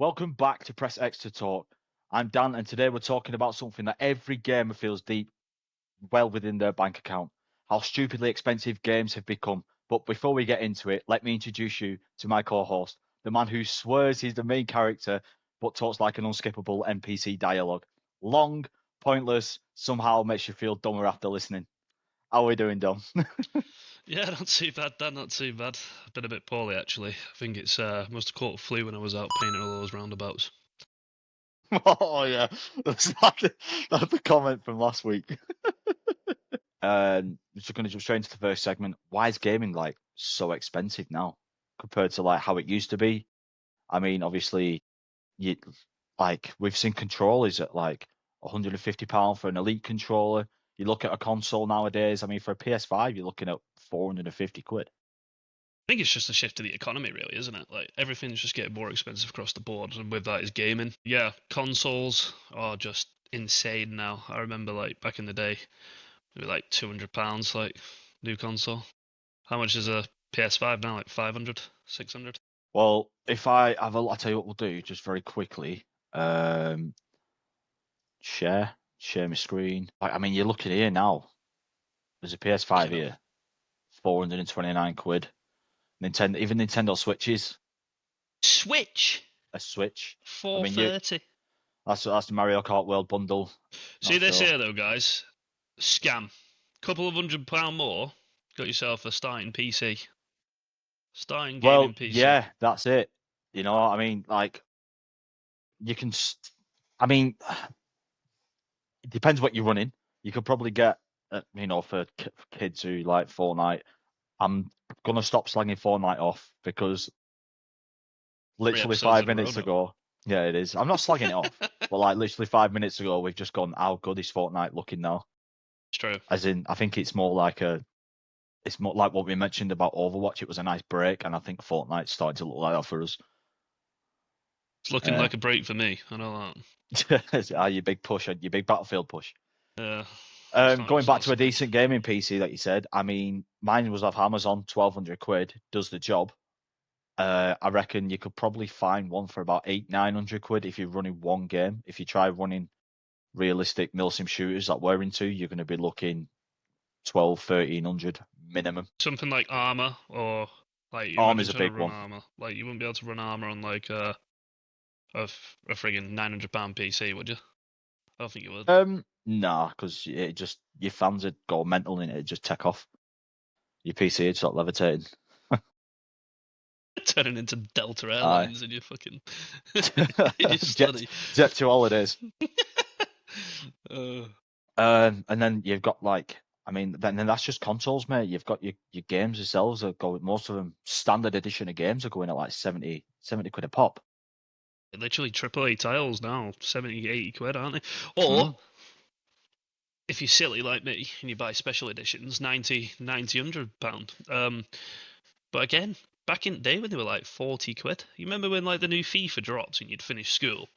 Welcome back to Press X to Talk. I'm Dan, and today we're talking about something that every gamer feels deep well within their bank account: how stupidly expensive games have become. But before we get into it, let me introduce you to my co-host, the man who swears he's the main character but talks like an unskippable NPC dialogue. Long, pointless, somehow makes you feel dumber after listening. How are we doing, Dom? Yeah, not too bad, Dan. Not too bad. I've been a bit poorly actually. I think it's must have caught a flu when I was out painting all those roundabouts. Oh yeah, that's the comment from last week. Just going to jump straight into the first segment. Why is gaming like so expensive now compared to like how it used to be? I mean, obviously, you like we've seen controllers at like £150 for an elite controller. You look at a console nowadays. I mean, for a PS5, you're looking at 450 quid. I think it's just a shift to the economy, really, isn't it? Like everything's just getting more expensive across the board, and with that is gaming. Yeah, consoles are just insane now. I remember like back in the day, they were like £200, like new console. How much is a PS5 now? Like 500, 600? Well, if I have a, I'll tell you what we'll do just very quickly. Um, share my screen. I mean, you're looking here now. There's a PS5 Fucking hell. here, 429 quid. Nintendo, even Nintendo Switches, Switch a Switch. I mean, you 430. that's the Mario Kart World Bundle. See Not this sure. here though, guys. Scam. Couple of £100 more, got yourself a starting PC. Starting Well, gaming PC. yeah, that's it. You know, I mean, like you can. I mean, it depends what you're running. You could probably get, you know, for kids who like Fortnite. I'm gonna stop slanging Fortnite off because Three literally episodes five in a row minutes now. ago, yeah, it is. I'm not slagging it off, but like literally 5 minutes ago, we've just gone, how good is Fortnite looking now? It's true. As in, I think it's more like what we mentioned about Overwatch. It was a nice break, and I think Fortnite's starting to look like that for us. It's looking Uh, like a break for me. I know your big push, your big Battlefield push. that. Going It's back not to a something. decent gaming PC that you said, I mean, mine was off Amazon, 1,200 quid, does the job. I reckon you could probably find one for about 900 quid if you're running one game. If you try running realistic milsim shooters that we're into, you're going to be looking 12, 1,300 minimum. Something like Armor, or like you Arm imagine is a trying to big run one. Armor. Like you wouldn't be able to run Armor on like a friggin' £900 PC, would you? I don't think you would. Nah, because it just your fans would go mental in it. It'd just take off. Your PC would start levitating. Turning into Delta Aye. Airlines in your fucking in your jet study. jet to holidays. uh, And then you've got like, I mean, then that's just consoles, mate. You've got your games themselves are going. Most of them standard edition of games are going at like 70 quid a pop. Literally AAA titles now, 70, 80 quid, aren't they? Mm. Or if you're silly like me and you buy special editions, 90, £100. But again, back in the day when they were like 40 quid, you remember when like the new FIFA dropped and you'd finish school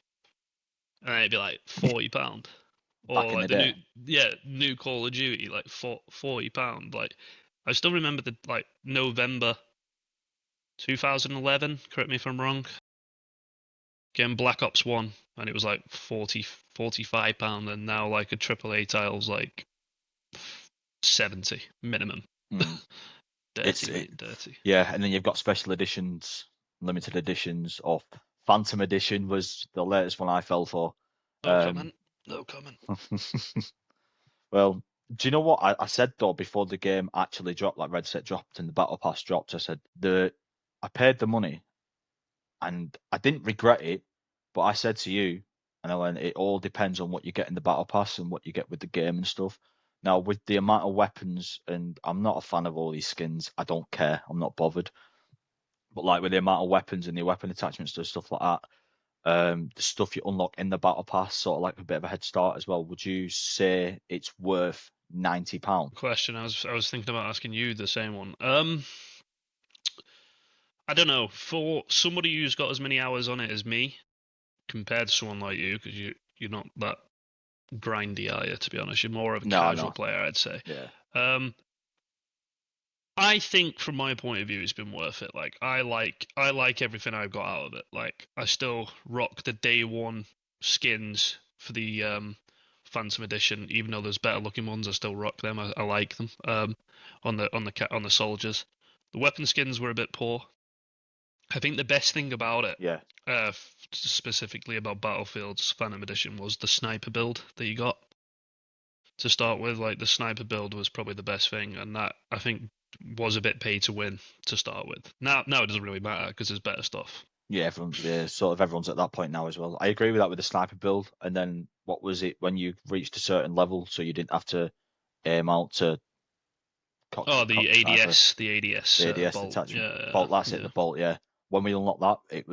and it'd be like £40, Back or in the like the day. new Call of Duty like £40. Like I still remember the like November 2011. Correct me if I'm wrong. Getting Black Ops 1 and it was like 40, £45, and now like a AAA title's like 70 minimum. Mm. Dirty, It's it, mate, dirty. yeah, and then you've got special editions, limited editions, or Phantom Edition was the latest one I fell for. No Um, comment. No comment. well, do you know what I said though before the game actually dropped, like Red Set dropped and the Battle Pass dropped? I said I paid the money and I didn't regret it, but I said to you, and I went, it all depends on what you get in the Battle Pass and what you get with the game and stuff. Now, with the amount of weapons, and I'm not a fan of all these skins, I don't care, I'm not bothered. But like with the amount of weapons and the weapon attachments to stuff like that, the stuff you unlock in the Battle Pass, sort of like a bit of a head start as well. Would you say it's worth £90? Question. I was thinking about asking you the same one. I don't know. For somebody who's got as many hours on it as me, compared to someone like you, because you're not that grindy, are you? To be honest, you're more of a No, casual no, player, I'd say. yeah. Um, I think from my point of view, it's been worth it. Like I like everything I've got out of it. Like I still rock the day one skins for the Phantom Edition, even though there's better looking ones. I still rock them. I like them. On the soldiers, the weapon skins were a bit poor. I think the best thing about it, Yeah, specifically about Battlefield's Phantom Edition, was the sniper build that you got to start with. Like the sniper build was probably the best thing, and that I think was a bit pay to win to start with. Now it doesn't really matter because there's better stuff. yeah, everyone's at that point now as well. I agree with that with the sniper build. And then what was it when you reached a certain level, so you didn't have to aim out to cock Oh, cock the sniper, the ADS the ADS bolt. detachment Yeah, bolt. That's it, yeah. the bolt. Yeah, when we unlocked that, Ga-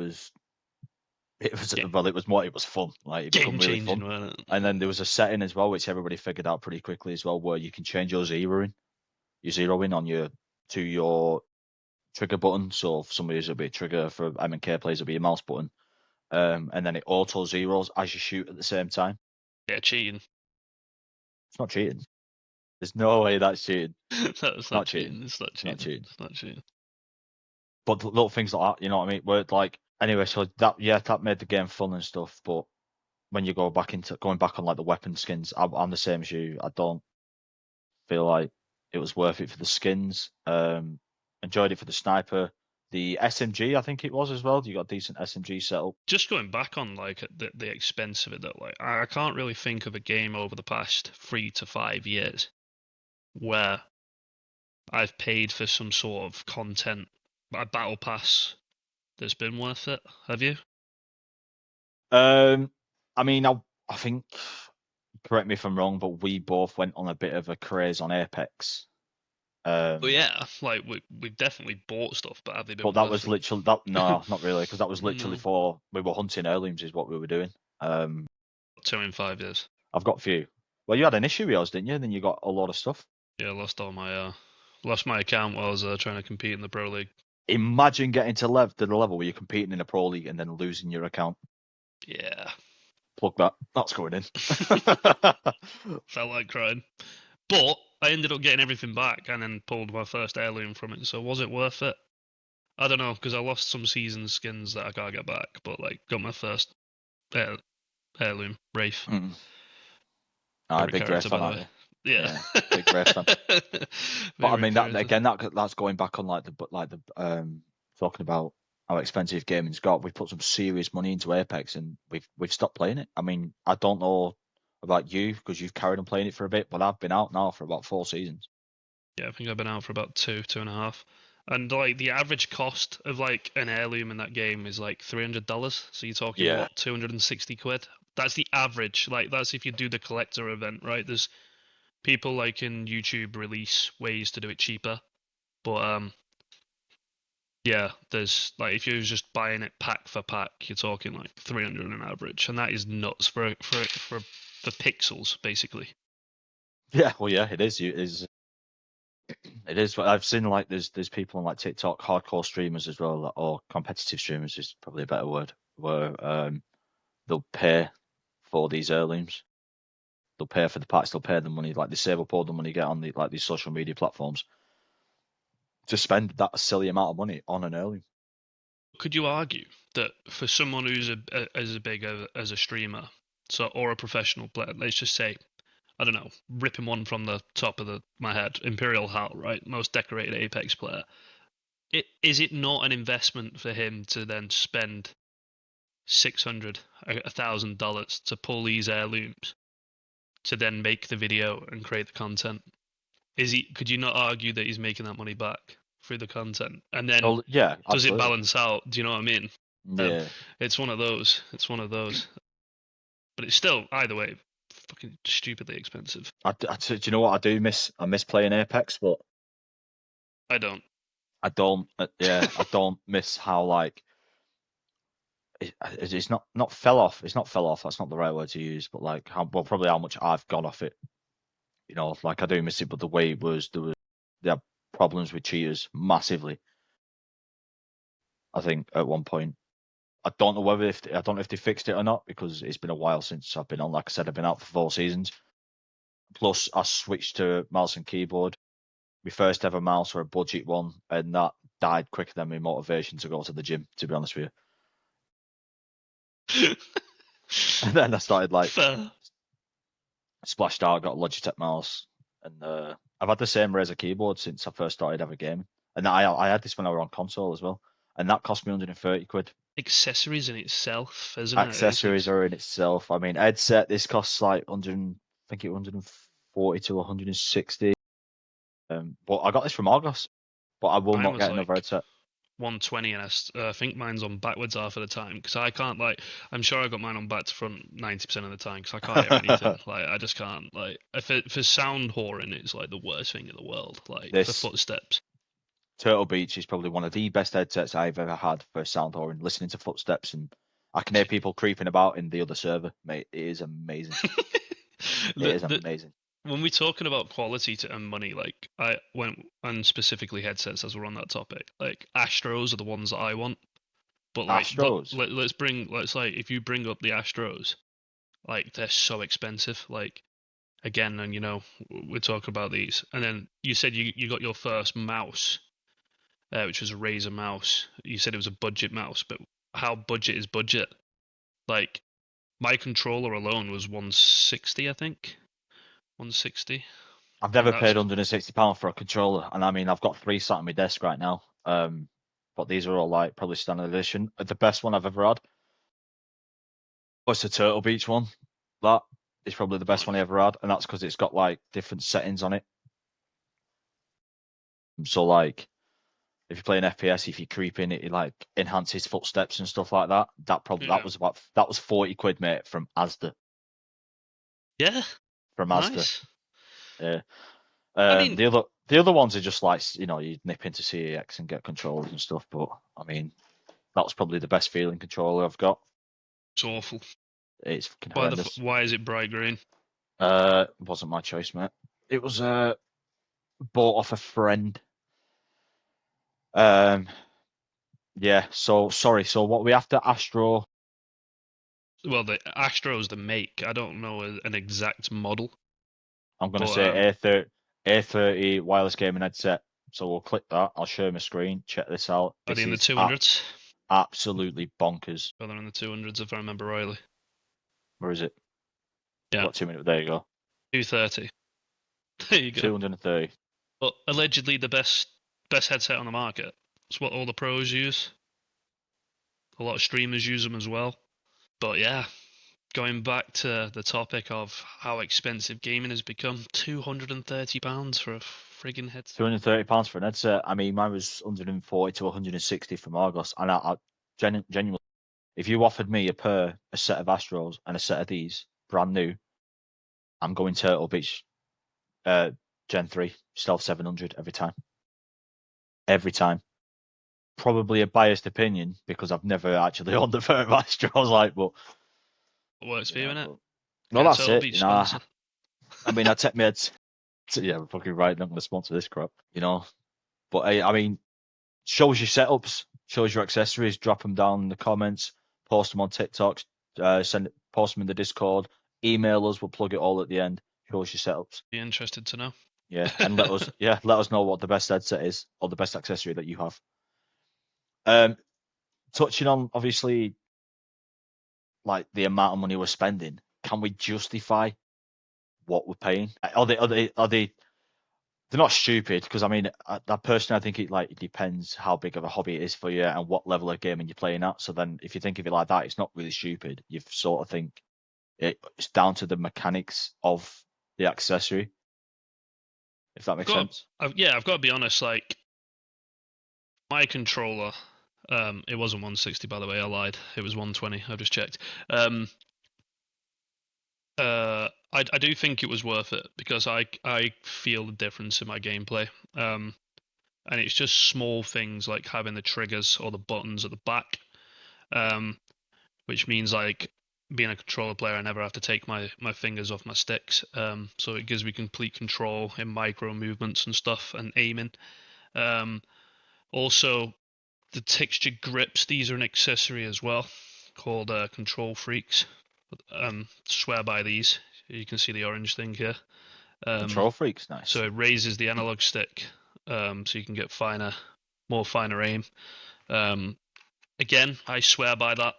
well, it was fun. Like it become Game really changing, fun. wasn't it? And then there was a setting as well, which everybody figured out pretty quickly as well, where you can change your zeroing on your trigger button. So for somebody it'll be a trigger, for M&K players it'll be a mouse button. And then it auto zeros as you shoot at the same time. Yeah, cheating. It's not cheating. There's no way that's cheating. That's not Not cheating. cheating. It's not It's not cheating. cheating. It's not cheating. But little things like that, you know what I mean? Where like anyway, so that made the game fun and stuff. But when you go back into going back on like the weapon skins, I'm the same as you. I don't feel like it was worth it for the skins. Enjoyed it for the sniper, the SMG. I think it was as well. You got a decent SMG setup. Just going back on like the expense of it, though, like I can't really think of a game over the past 3 to 5 years where I've paid for some sort of content, a battle pass that's been worth it. Have you? I mean, I think, correct me if I'm wrong, but we both went on a bit of a craze on Apex. Well, yeah, like we've definitely bought stuff, but have they But been that worth was it? literally that. No, not really, because that was literally No, for we were hunting heirlooms, is what we were doing. 2 in 5 years. I've got a few. Well, you had an issue with yours, didn't you? Then you got a lot of stuff. Yeah, lost my account while I was trying to compete in the pro league. Imagine getting to the level where you're competing in a pro league and then losing your account. Yeah, Plug that. That's going in. felt like crying. But I ended up getting everything back and then pulled my first heirloom from it. So was it worth it? I don't know because I lost some season skins that I can't get back, but like got my first heirloom Wraith. Mm. Favorite Big Wraith character, by fan, the aren't way. you? Yeah. Big Wraith fan. But I Favorite mean that character. again, that's going back on talking about how expensive gaming's got. We've put some serious money into Apex and we've stopped playing it. I mean, I don't know about you because you've carried on playing it for a bit, but I've been out now for about 4 seasons. Yeah, I think I've been out for about 2.5. And like the average cost of like an heirloom in that game is like $300. So you're talking Yeah. what, 260 quid? That's the average. Like that's if you do the collector event, right? There's people like in YouTube release ways to do it cheaper. But yeah, there's like if you're just buying it pack for pack, you're talking like 300 on average, and that is nuts for pixels basically. Yeah, well, yeah, it is. It is. But I've seen like there's people on like TikTok, hardcore streamers as well, or competitive streamers is probably a better word, where they'll pay for these heirlooms. They'll pay for the packs. They'll pay the money, like they save up all the money, get on these social media platforms to spend that silly amount of money on an heirloom. Could you argue that for someone who's as big as a streamer, so or a professional player, let's just say, I don't know, ripping one from the top of my head, Imperial Hal, right, most decorated Apex player. Is it not an investment for him to then spend $600, $1,000 to pull these heirlooms to then make the video and create the content? Could you not argue that he's making that money back through the content? And then Well, yeah, does it absolutely. balance out? Do you know what I mean? Yeah, It's one of those. It's one of those. But it's still either way fucking stupidly expensive. do you know what I do miss? I miss playing Apex, but I don't. I don't. Yeah, I don't miss how like it's not fell off. It's not fell off. That's not the right word to use. But like probably how much I've gone off it. You know, like I do miss it, but the way it was, they had problems with cheaters massively. I think at one point, I don't know I don't know if they fixed it or not because it's been a while since I've been on. Like I said, I've been out for 4 seasons. Plus, I switched to mouse and keyboard, my first ever mouse for a budget one, and that died quicker than my motivation to go to the gym. To be honest with you, and then I started like Fair. splashed out, got a Logitech mouse, and I've had the same Razer keyboard since I first started ever gaming. And I had this when I was on console as well, and that cost me 130 quid. Accessories in itself, isn't it? Accessories are in itself. I mean, headset, this costs like 100, I think it 140 to 160. But I got this from Argos, but I will Mine not was get another like headset. 120, and I think mine's on backwards half of the time because I can't like. I'm sure I got mine on back to front 90% of the time because I can't hear anything. Like I just can't. Like if it for sound whoring, it's like the worst thing in the world. Like for This footsteps. Turtle Beach is probably one of the best headsets I've ever had for sound whoring, listening to footsteps, and I can hear people creeping about in the other server, mate. It is amazing. It is The amazing. when we're talking about quality to earn money, like I went and specifically headsets as we're on that topic, like Astros are the ones that I want. Astros. Let's like if you bring up the Astros, like they're so expensive. Like again, and we're talking about these, and then you said you got your first mouse, which was a Razer mouse. You said it was a budget mouse, but how budget is budget? Like my controller alone was 160, I think. 160, I've and never that's paid £160 for a controller, and I mean I've got three sat on my desk right now. But these are all like probably standard edition. The best one I've ever had was the Turtle Beach one. That is probably the best one I ever had, and that's because it's got like different settings on it. So like if you're playing FPS, if you creep in, it like enhances footsteps and stuff like that. yeah, That was 40 quid, mate, from Asda. yeah, From Asda. nice. Yeah. I mean, The other ones are just like you nip into CEX and get controllers and stuff. But I mean, that was probably the best feeling controller I've got. it's awful. It's fucking horrendous. Why is it bright green? It wasn't my choice, mate. It was bought off a friend. Um, yeah. So sorry. So what we after Astro? Well, the Astro's the make. I don't know an exact model, I'm gonna but say A30 wireless gaming headset. So we'll click that. I'll show my screen. Check this out. are they This in the is 200s? absolutely bonkers. Oh, they're in the 200s if I remember rightly. Where is it? I've Yeah, got 2 minutes. There you go. 230. There you go. 230. But allegedly the best headset on the market. It's what all the pros use. A lot of streamers use them as well. But yeah, going back to the topic of how expensive gaming has become, £230 for a friggin' headset. £230 for an headset. I mean, mine was 140 to 160 from Argos, and genuinely, if you offered me a set of Astros and a set of these brand new, I'm going Turtle Beach, Gen 3 Stealth 700 every time. Every time. Probably a biased opinion because I've never actually owned a pair of Astros, like, but What works for you, innit? well, Get a that's Turtle it. Beach sponsor. I mean, I take my head. Yeah, we're fucking right. I'm not going to sponsor this crap, But I mean, shows your setups, shows your accessories. Drop them down in the comments. Post them on TikTok. Post them in the Discord. Email us. We'll plug it all at the end. Shows your setups. Be interested to know. Yeah, and let us know what the best headset is or the best accessory that you have. Touching on obviously like the amount of money we're spending, can we justify what we're paying? Are they they're not stupid because I mean that personally I think it depends how big of a hobby it is for you and what level of gaming you're playing at. So then if you think of it like that, it's not really stupid. You sort of think it's down to the mechanics of the accessory, if that makes sense. I've got to be honest. Like my controller, it wasn't 160 by the way. I lied. It was 120. I've just checked. I do think it was worth it because I feel the difference in my gameplay. And it's just small things like having the triggers or the buttons at the back, which means like being a controller player, I never have to take my fingers off my sticks. So it gives me complete control in micro movements and stuff and aiming. Also, the texture grips. These are an accessory as well called Control Freaks. Swear by these. You can see the orange thing here. Control freaks, nice. So it raises the analog stick, so you can get more finer aim. Again, I swear by that.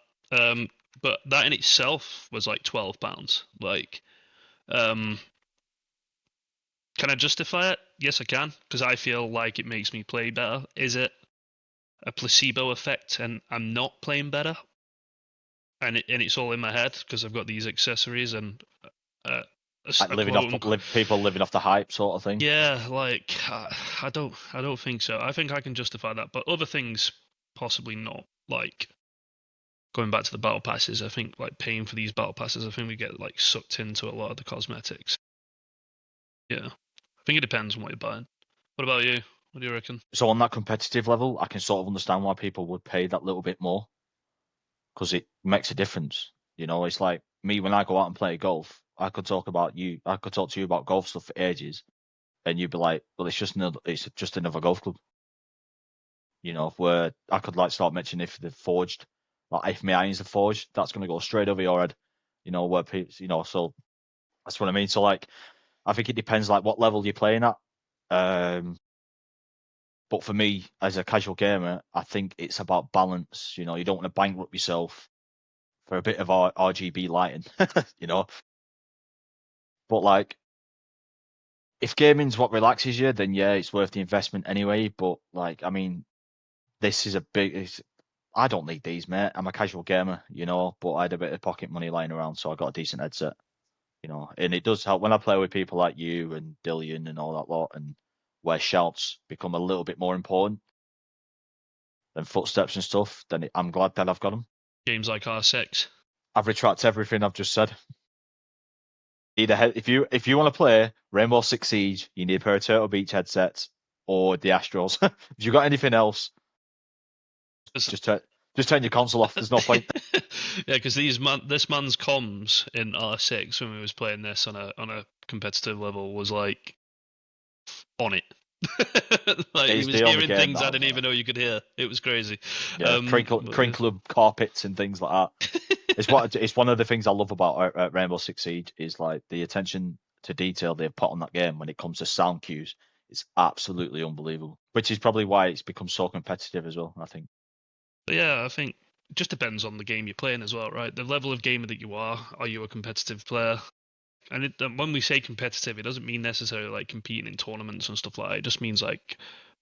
But that in itself was like £12. Like, can I justify it? Yes, I can, because I feel like it makes me play better. Is it a placebo effect, and I'm not playing better? And it's all in my head because I've got these accessories and Like people living off the hype sort of thing. Yeah, like I don't think so. I think I can justify that, but other things possibly not. Like going back to the battle passes, I think like paying for these battle passes, I think we get like sucked into a lot of the cosmetics. Yeah, I think it depends on what you're buying. What about you? What do you reckon? So on that competitive level, I can sort of understand why people would pay that little bit more because it makes a difference. You know, it's like me when I go out and play golf. I could talk to you about golf stuff for ages, and you'd be like, "Well, it's just another golf club." You know, where I could like start mentioning if they're forged, like if my irons are forged, that's going to go straight over your head. You know, where people, so that's what I mean. So like, I think it depends like what level you're playing at. But for me, as a casual gamer, I think it's about balance. You know, you don't want to bankrupt yourself for a bit of RGB lighting. You know, but like, if gaming's what relaxes you, then yeah, it's worth the investment anyway. But like, I mean, this is I don't need these, mate. I'm a casual gamer, you know, but I had a bit of pocket money lying around, so I got a decent headset, you know, and it does help when I play with people like you and Dillian and all that lot, and where shouts become a little bit more important than footsteps and stuff. Then I'm glad that I've got them. Games like R6. I've retracted everything I've just said. Either if you want to play Rainbow Six Siege, you need a pair of Turtle Beach headsets or the Astros. If you got anything else, just turn your console off. There's no point. Yeah, because this man's comms in R6 when we was playing this on a competitive level was like on it. Like he was hearing things I didn't even know you could hear. It was crazy. Yeah, crinkle carpets and things like that. It's one of the things I love about Rainbow Six Siege is like the attention to detail they've put on that game when it comes to sound cues. It's absolutely unbelievable, which is probably why it's become so competitive as well. I think. But yeah, I think it just depends on the game you're playing as well, right? The level of gamer that you are you a competitive player? And when we say competitive, it doesn't mean necessarily like competing in tournaments and stuff like that. It just means like,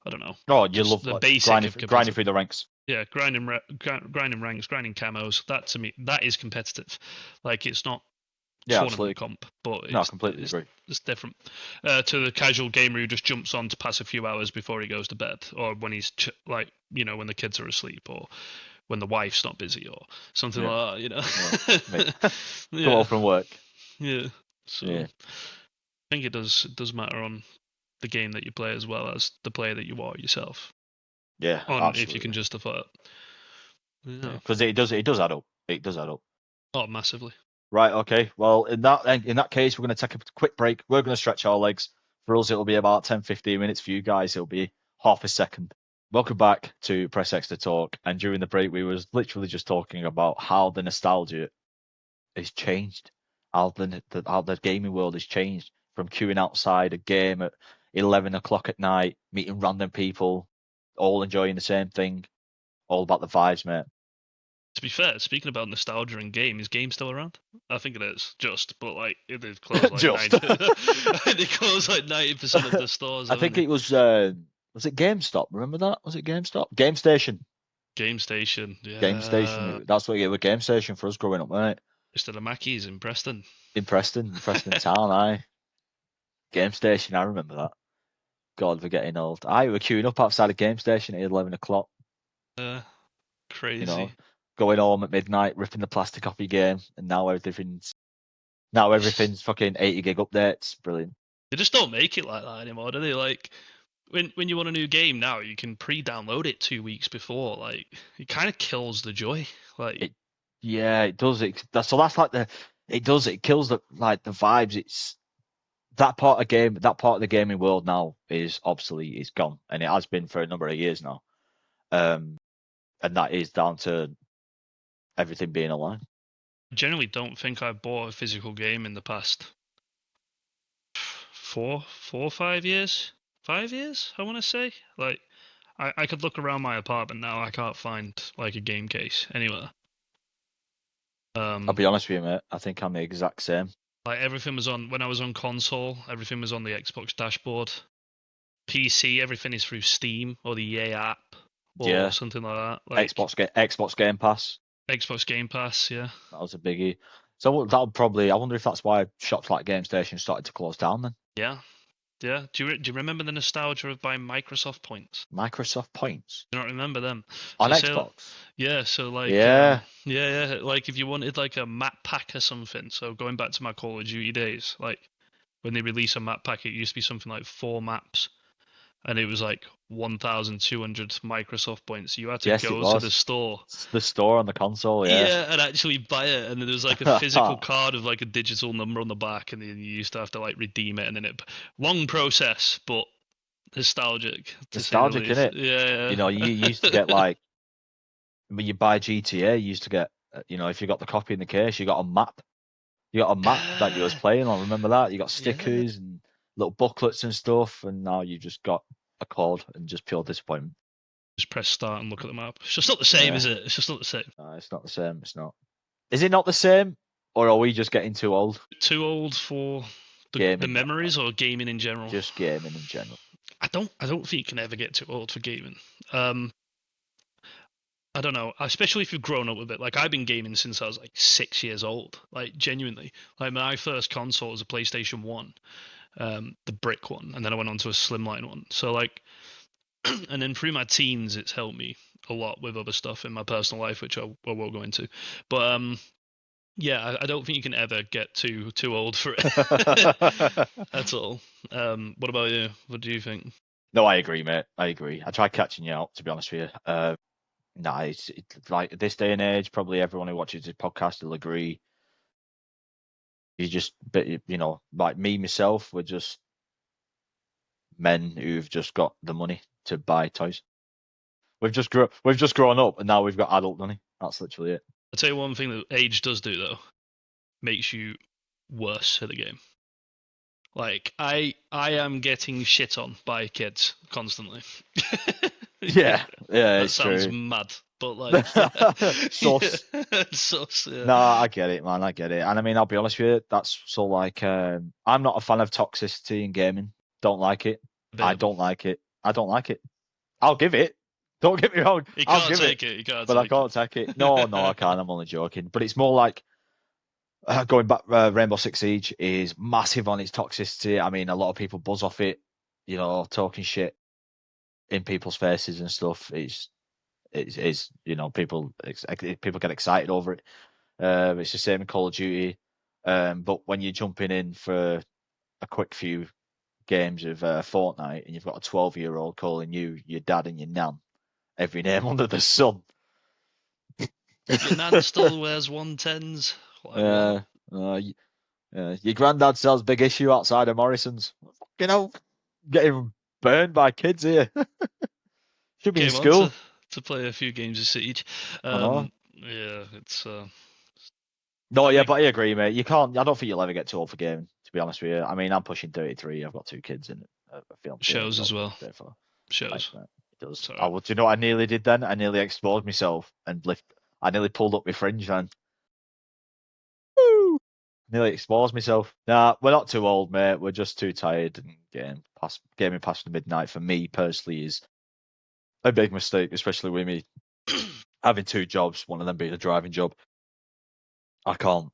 I don't know. Oh, you love the like, basic grinding through the ranks. Yeah, grinding ranks, grinding camos. That to me, that is competitive. Like it's not tournament absolutely. comp, but I completely agree. It's different to the casual gamer who just jumps on to pass a few hours before he goes to bed, or when he's like, when the kids are asleep, or when the wife's not busy, or something like that. Go home from work. Yeah. So I think it does matter on the game that you play as well as the player that you are yourself. Yeah, absolutely. If you can justify it. Yeah, because it does add up. It does add up. Oh, massively. Right. Okay. Well, in that case, we're going to take a quick break. We're going to stretch our legs. For us, it'll be about 10-15 minutes. For you guys, it'll be half a second. Welcome back to Press X to Talk. And during the break, we was literally just talking about how the nostalgia has changed. How the gaming world has changed from queuing outside a game at 11 o'clock at night, meeting random people, all enjoying the same thing, all about the vibes, mate. To be fair, speaking about nostalgia in game, is game still around? I think it is, but like it did close like 90. They closed like 90% of the stores. I think it was it GameStop? Remember that? Was it GameStop? Game Station. Game Station, yeah. Game Station. That's what it was. Game Station for us growing up, right? Just at the Mackies in Preston. In Preston town, aye. Game Station, I remember that. God, we're getting old. We were queuing up outside a Game Station at 11 o'clock. Crazy. You know, going home at midnight, ripping the plastic off your game, and now everything's fucking 80 gig updates. Brilliant. They just don't make it like that anymore, do they? Like when you want a new game now, you can pre-download it 2 weeks before. Like it kind of kills the joy. Like it does. It that's like it kills the vibes. It's that part of the gaming world now is obsolete. It's gone, and it has been for a number of years now. And that is down to everything being online. I generally don't think I've bought a physical game in the past four, 5 years, 5 years. I want to say. Like, I could look around my apartment now. I can't find like a game case anywhere. I'll be honest with you, mate. I think I'm the exact same. Like everything was on when I was on console. Everything was on the Xbox dashboard. PC, everything is through Steam or the EA app or Yeah. something like that. Like Xbox Game Pass. Xbox Game Pass, yeah. That was a biggie. So that'll probably. I wonder if that's why shops like GameStation started to close down then. Yeah. Yeah. Do you remember the nostalgia of buying Microsoft points? Microsoft points Do you not remember them? on So say, Xbox. yeah, so like Yeah. yeah, like if you wanted like a map pack or something, so going back to my Call of Duty days, like when they release a map pack, it used to be something like 4 maps, and it was like 1,200 Microsoft points. You had to Yes, it go to was. the store. It's the store on the console, yeah. Yeah, and actually buy it, and then there's like a physical card of like a digital number on the back, and then you used to have to like redeem it, and then it long process, but nostalgic. To say the Nostalgic, least. innit? Yeah. You know, you used to get like when you buy GTA, you used to get, you know, if you got the copy in the case, you got a map. You got a map that you was playing on. Remember that? You got stickers and little booklets and stuff, and now you just got a code and just pure disappointment. Just press start and look at the map. It's just not the same, Yeah. is it? It's just not the same. No, it's not the same. It's not. Is it not the same, or are we just getting too old? Too old for the Gaming, memories or gaming in general? Just gaming in general. I don't think you can ever get too old for gaming. I don't know, especially if you've grown up with it. Like I've been gaming since I was like 6 years old. Like genuinely, like my first console was a PlayStation 1, the brick one, and then I went on to a slimline one. So like, and then through my teens, it's helped me a lot with other stuff in my personal life, which I won't go into. But yeah, I don't think you can ever get too old for it. That's all. What about you? What do you think? No, I agree, mate. I agree. I tried catching you out, to be honest with you. Nah, it's like this day and age, probably everyone who watches this podcast will agree. You just, you know, like me, myself, we're just men who've just got the money to buy toys. We've just grown up, and now we've got adult money. That's literally it. I'll tell you one thing that age does do though, makes you worse at the game. Like I am getting shit on by kids constantly. Yeah, that it's sounds true. mad, but like Sus. Sus, yeah. No, I get it, man. I get it. And I mean, I'll be honest with you. That's so like, I'm not a fan of toxicity in gaming. Don't like it. I don't like it. I don't like it. I'll give it. Don't get me wrong. You I'll can't give take it, it. You can't. but I can't take it. No, I can't. I'm only joking. But it's more like going back. Rainbow Six Siege is massive on its toxicity. I mean, a lot of people buzz off it. You know, talking shit in people's faces and stuff. It's you know, people get excited over it. It's the same in Call of Duty. But when you're jumping in for a quick few games of Fortnite and you've got a 12-year-old calling you your dad and your nan every name under the sun. Your nan still wears 110s. Your granddad sells Big Issue outside of Morrison's. You know, getting burned by kids here. Should be in school. To play a few games of Siege. Yeah, it's. No, yeah, but I agree, mate. You can't. I don't think you'll ever get too old for gaming. To be honest with you, I mean, I'm pushing 33. I've got 2 kids and a film. Shows as well. Shows. Thanks, mate. It does. Sorry. Do you know what I nearly did then? I nearly exposed myself and I nearly pulled up my fringe then. Woo! Nearly exposed myself. Nah, we're not too old, mate. We're just too tired, and gaming past the midnight for me personally is a big mistake, especially with me having 2 jobs, one of them being a driving job. I can't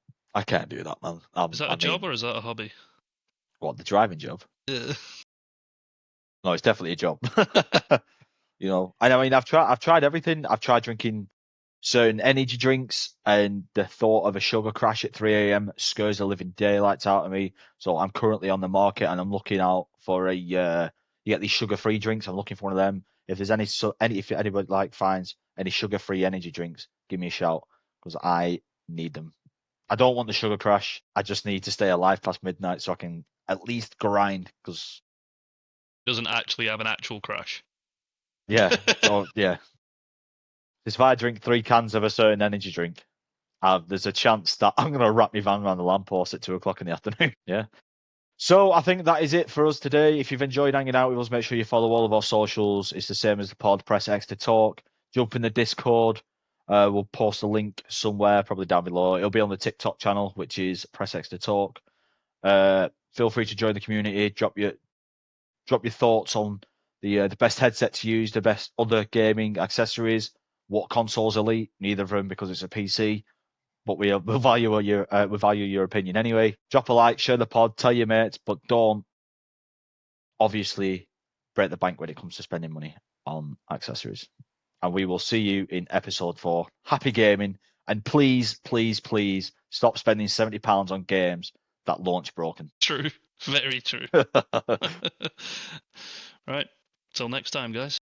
do that, man. Is that a job or is that a hobby? What, the driving job? Yeah. No, it's definitely a job. You know, and I mean, I've tried everything. I've tried drinking certain energy drinks, and the thought of a sugar crash at 3 a.m. scares the living daylights out of me. So I'm currently on the market, and I'm looking out for you get these sugar-free drinks. I'm looking for one of them. If there's if anybody like finds any sugar-free energy drinks, give me a shout because I need them. I don't want the sugar crash. I just need to stay alive past midnight so I can at least grind because doesn't actually have an actual crash. Yeah. So yeah. If I drink 3 cans of a certain energy drink, there's a chance that I'm gonna wrap my van around the lamppost at 2 o'clock in the afternoon. Yeah. So I think that is it for us today. If you've enjoyed hanging out with us, make sure you follow all of our socials. It's the same as the pod. Press X to talk. Jump in the Discord. We'll post a link somewhere, probably down below. It'll be on the TikTok channel, which is Press X to talk. Feel free to join the community. Drop your thoughts on the best headset to use, the best other gaming accessories, what consoles elite. Neither of them because it's a PC, but we value your opinion anyway. Drop a like, share the pod, tell your mates, but don't obviously break the bank when it comes to spending money on accessories. And we will see you in episode 4. Happy gaming, and please, please, please stop spending £70 on games that launch broken. True. Very true. Right. Till next time, guys.